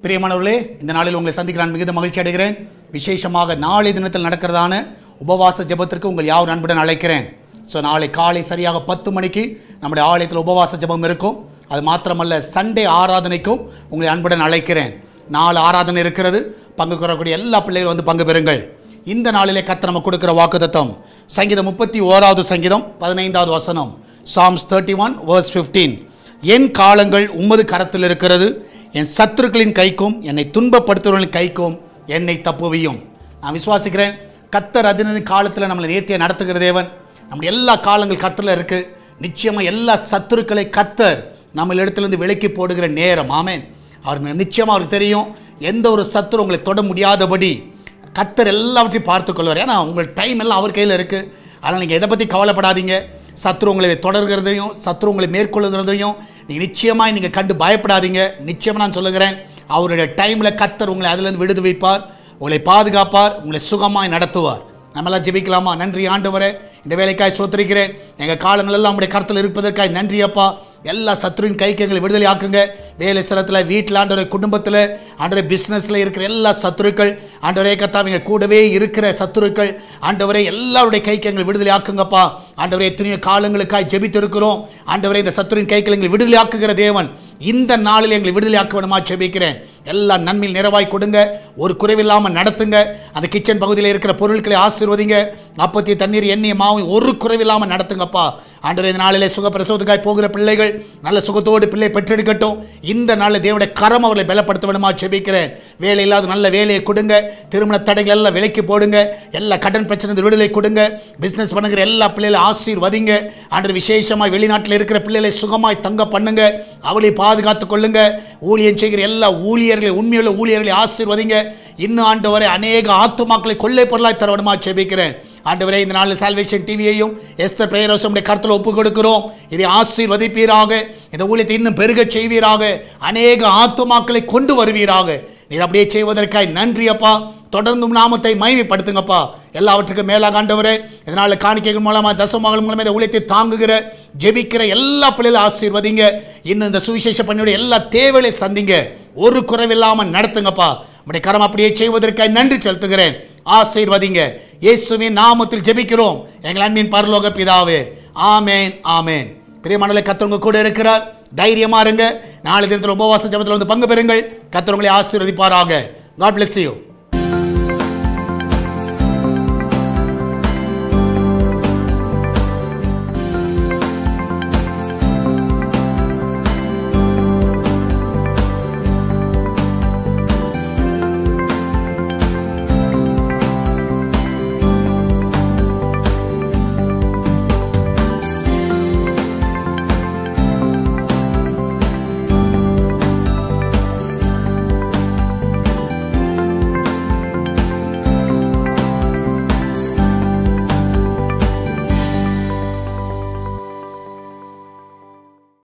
பிரியமானவர்களே, இந்த நாளில் உங்களை சந்திக்க நான் மிகுந்த மகிழ்ச்சி அடைகிறேன். விசேஷமாக நாளை தினத்தில் நடக்கிறதான உபவாச ஜெபத்திற்கு உங்கள் யாவர் அன்புடன் அழைக்கிறேன். நாளை காலை சரியாக 10 மணிக்கு நம்முடைய ஆலயத்தில் உபவாச ஜெபம் இருக்கும். அது மாத்திரமல்ல, சண்டே ஆராதனைக்கும் உங்களை அன்புடன் அழைக்கிறேன். 4 ஆராதனை இருக்கிறது. பங்கு பெறக்கூடிய எல்லா பிள்ளைகளும் வந்து பங்கு பெறுங்கள். இந்த நாளிலே கர்த்தர் நமக்கு கொடுக்கிற வாக்குத்தத்தம் சங்கீதம் 31வது சங்கீதம் 15வது வசனம், Psalms 31 verse 15. என் காலங்கள் உமது கரத்தில் இருக்கிறது, என் சத்துருக்களின் கைக்கும் என்னை துன்பப்படுத்துவர்களின் கைக்கும் என்னை தப்புவியும். நான் விசுவாசிக்கிறேன், கர்த்தர் அதின காலத்தில் நம்மளை நேர்த்தியாக நடத்துகிற தேவன். நம்முடைய எல்லா காலங்கள் கர்த்தரில் இருக்குது. நிச்சயமாக எல்லா சத்துருக்களை கர்த்தர் நம்ம இடத்துலேருந்து விலக்கி போடுகிற நேரம். ஆமென். அவர் நிச்சயமாக அவருக்கு தெரியும், எந்த ஒரு சத்துரு உங்களை தொட முடியாதபடி கர்த்தர் எல்லாவற்றையும் பார்த்து கொள்வார். ஏன்னா உங்கள் டைம் எல்லாம் அவர் கையில் இருக்குது. அதனால் நீங்கள் எதை பற்றி கவலைப்படாதீங்க. சத்துரு உங்களை தொடர்கிறதையும் சத்துரு உங்களை மேற்கொள்ளுகிறதையும் நீங்கள் நிச்சயமாக நீங்கள் கண்டு பயப்படாதீங்க. நிச்சயமாக நான் சொல்லுகிறேன், அவருடைய டைமில் கர்த்தர் உங்களை அதிலிருந்து விடுது வைப்பார், உங்களை பாதுகாப்பார், உங்களை சுகமாய் நடத்துவார். நம்மளாம் ஜெபிக்கலாமா? நன்றி ஆண்டவரே, இந்த வேலைக்காய் சோத்திரிக்கிறேன். எங்கள் காலங்கள் எல்லாம் உங்களுடைய கருத்தில் இருப்பதற்காய் நன்றி அப்பா. எல்லா சத்துருவின் கைக்கு எங்களை விடுதலை ஆக்குங்க. வேலை ஸ்தலத்தில், வீட்டில், ஆண்டவரே குடும்பத்தில், ஆண்டவரே பிஸ்னஸில் இருக்கிற எல்லா சத்துருக்கள், ஆண்டவரே கர்த்தாவே கூடவே இருக்கிற சத்துருக்கள், ஆண்டவரே எல்லாருடைய கைக்கு எங்களை விடுதலை ஆக்குங்கப்பா. ஆண்டவரே எத்தனையோ காலங்களுக்காய் ஜெபித்திருக்கிறோம். ஆண்டவரே இந்த சத்துருவின் கைக்கு எங்களை விடுதலை ஆக்குகிற தேவன், இந்த நாளில் எங்களை விடுதலை ஆக்க வேணுமா ஜெபிக்கிறேன். எல்லா நன்மையில் நிறைவாய் கொடுங்க, ஒரு குறைவில்லாமல் நடத்துங்க. அந்த கிச்சன் பகுதியில் இருக்கிற பொருட்களை ஆசீர்வதிங்க. அப்பத்தி தண்ணீர் எண்ணெய் மாவும் ஒரு குறைவில்லாமல் நடத்துங்கப்பா. ஆண்டவரே இந்த நாளிலே சுகப்பிரசவத்துக்காய் போகிற பிள்ளைகள் நல்ல சுகத்தோடு பிள்ளை பெற்றெடுக்கட்டும். இந்த நாளில் தேவனுடைய கரம் அவர்களை பலப்படுத்த வேணுமா ஜெபிக்கிறேன். வேலை இல்லாத நல்ல வேலையை கொடுங்க. திருமண தடைகள் எல்லாம் விலைக்கு போடுங்க. எல்லா கடன் பிரச்சனை விடுதலை கொடுங்க. பிஸ்னஸ் பண்ணுகிற எல்லா பிள்ளைகளை ஆசீர்வதிங்க. ஆண்டவர் விசேஷமாய் வெளிநாட்டில் இருக்கிற பிள்ளைகளை சுகமாய் தங்க பண்ணுங்க. அவளை பாதுகாத்துக் கொள்ளுங்க. ஊழியம் செய்கிற எல்லா ஊழியர்களை, உண்மையுள்ள ஊழியர்களை ஆசீர்வதிங்க. இன்னும் ஆண்டவரை அநேக ஆத்துமாக்களை கொள்ளை பொருளாய் தர வேணுமா ஜெபிக்கிறேன். ஆண்டவரே இந்த நாளில் சால்வேஷன் டிவியையும் எஸ்தர் பிரேயர் ஹவுஸுடைய கருத்தில் ஒப்புக் கொடுக்கிறோம். இதை ஆசீர்வதிப்பீராக, இந்த ஊழியத்தை இன்னும் பெருக செய்வீராக, அநேக ஆத்துமாக்களை கொண்டு வருவீராக. நீர் அப்படியே செய்வதற்காய் நன்றி அப்பா. தொடர்ந்தும் நாமத்தை மகிமைப்படுத்துங்கப்பா. எல்லாவற்றுக்கும் மேலாக ஆண்டவரே, இதனால் காணிக்கைகள் மூலமாக தசமகள் மூலமாக இந்த ஊழியத்தை தாங்குகிற ஜெபிக்கிற எல்லா பிள்ளைகளும் ஆசீர்வதிங்க. இன்னும் இந்த சுவிசேஷ பணியோட எல்லா தேவைகளை சந்திங்க. ஒரு குறைவில்லாமல் நடத்துங்கப்பா. உடைய கரம் அப்படியே செய்வதற்காக நன்றி செலுத்துகிறேன். ஆசீர்வதிங்க. இயேசுவின் நாமத்தில் ஜெபிக்கிறோம் எங்கள் அன்பின் பரலோக பிதாவே. ஆமேன், ஆமேன். பிரியமானவர்களே, கர்த்தர் உங்க கூட இருக்கிறார். தைரியமா இருங்க. நாளை தினத்தில் உபவாச ஜெபத்தில் வந்து பங்கு பெறுங்கள். கர்த்தர் உங்களை ஆசீர்வதிப்பாராக. God bless you.